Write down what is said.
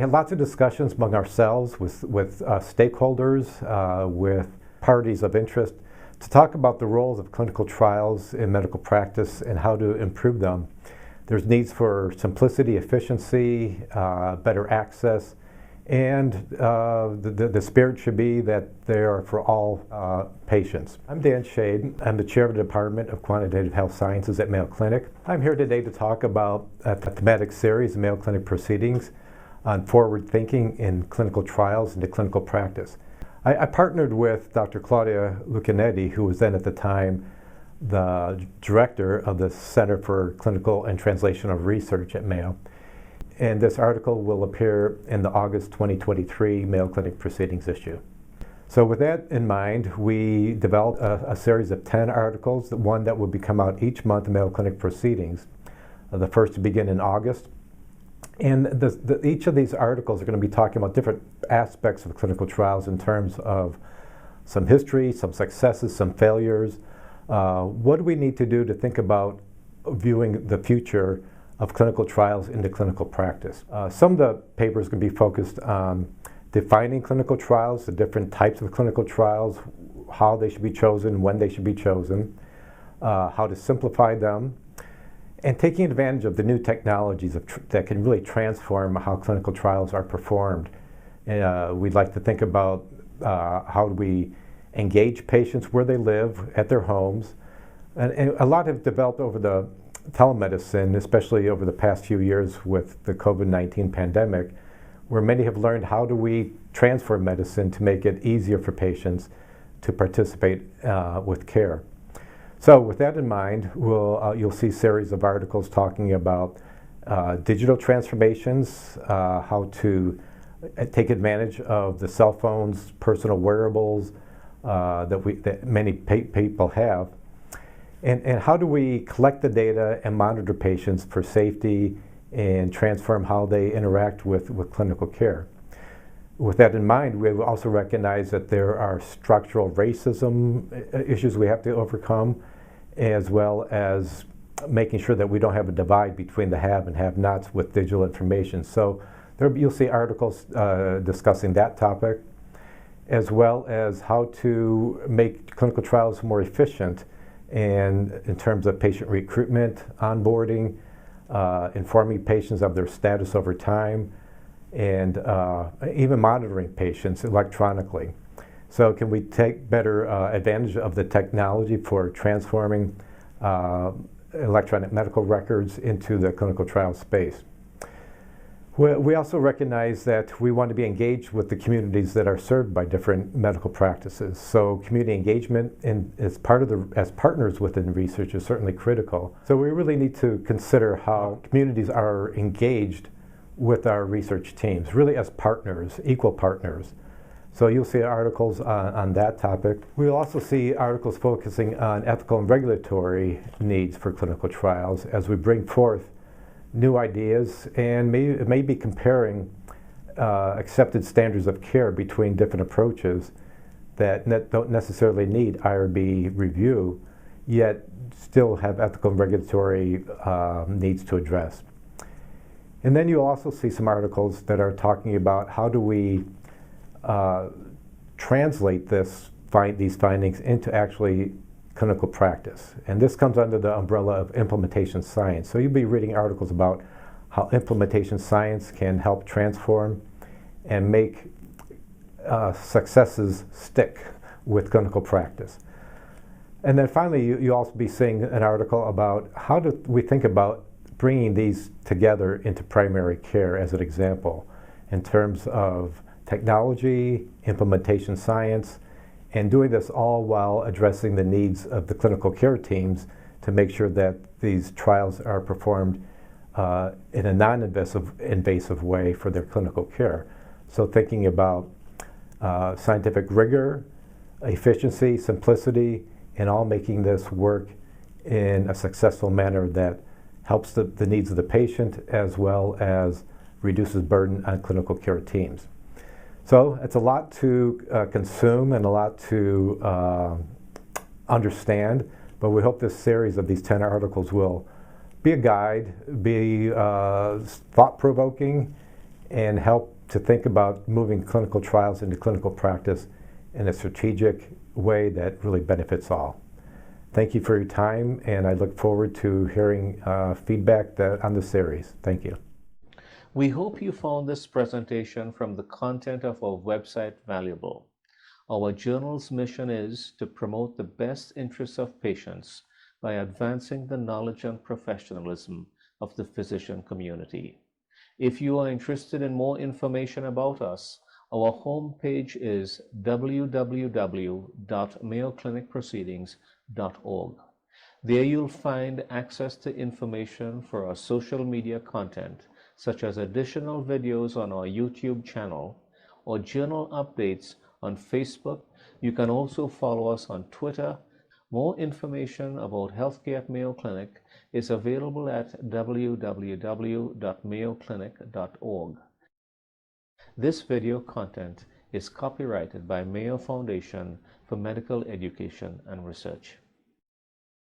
had lots of discussions among ourselves with stakeholders, with parties of interest, to talk about the roles of clinical trials in medical practice and how to improve them. There's needs for simplicity, efficiency, better access, and the spirit should be that they are for all patients. I'm Dan Schaid. I'm the chair of the Department of Quantitative Health Sciences at Mayo Clinic. I'm here today to talk about the Thematic series, the Mayo Clinic Proceedings, on forward thinking in clinical trials into clinical practice. I partnered with Dr. Claudia Lucanetti, who was then at the time the director of the Center for Clinical and Translational Research at Mayo. And this article will appear in the August 2023 Mayo Clinic Proceedings issue. So with that in mind, we developed a series of 10 articles, one that will come out each month in Mayo Clinic Proceedings, the first to begin in August. And each of these articles are going to be talking about different aspects of clinical trials in terms of some history, some successes, some failures. What do we need to do to think about viewing the future of clinical trials into clinical practice? Some of the papers are going to be focused on defining clinical trials, the different types of clinical trials, how they should be chosen, when they should be chosen, how to simplify them, and taking advantage of the new technologies that can really transform how clinical trials are performed. We'd like to think about how do we engage patients where they live, at their homes. And a lot have developed over the telemedicine, especially over the past few years with the COVID-19 pandemic, where many have learned how do we transform medicine to make it easier for patients to participate with care. So with that in mind, you'll see a series of articles talking about digital transformations, how to take advantage of the cell phones, personal wearables that many people have, and how do we collect the data and monitor patients for safety and transform how they interact with clinical care. With that in mind, we also recognize that there are structural racism issues we have to overcome, as well as making sure that we don't have a divide between the have and have-nots with digital information. So you'll see articles discussing that topic, as well as how to make clinical trials more efficient and in terms of patient recruitment, onboarding, informing patients of their status over time, and even monitoring patients electronically. So can we take better advantage of the technology for transforming electronic medical records into the clinical trial space? We also recognize that we want to be engaged with the communities that are served by different medical practices. So community engagement as partners within research is certainly critical. So we really need to consider how communities are engaged with our research teams, really as partners, equal partners. So you'll see articles on that topic. We'll also see articles focusing on ethical and regulatory needs for clinical trials as we bring forth new ideas and maybe comparing accepted standards of care between different approaches that don't necessarily need IRB review, yet still have ethical and regulatory needs to address. And then you'll also see some articles that are talking about how do we translate these findings into actually clinical practice. And this comes under the umbrella of implementation science. So you'll be reading articles about how implementation science can help transform and make successes stick with clinical practice. And then finally, you'll also be seeing an article about how do we think about bringing these together into primary care as an example in terms of technology, implementation science, and doing this all while addressing the needs of the clinical care teams to make sure that these trials are performed in a non-invasive way for their clinical care. So thinking about scientific rigor, efficiency, simplicity, and all making this work in a successful manner that helps the needs of the patient as well as reduces burden on clinical care teams. So it's a lot to consume and a lot to understand, but we hope this series of these 10 articles will be a guide, be thought-provoking, and help to think about moving clinical trials into clinical practice in a strategic way that really benefits all. Thank you for your time, and I look forward to hearing feedback on the series. Thank you. We hope you found this presentation from the content of our website valuable. Our journal's mission is to promote the best interests of patients by advancing the knowledge and professionalism of the physician community. If you are interested in more information about us, our homepage is www.mayoclinicproceedings.org. There you'll find access to information for our social media content, such as additional videos on our YouTube channel or journal updates on Facebook. You can also follow us on Twitter. More information about healthcare at Mayo Clinic is available at www.mayoclinic.org. This video content is copyrighted by Mayo Foundation for Medical Education and Research.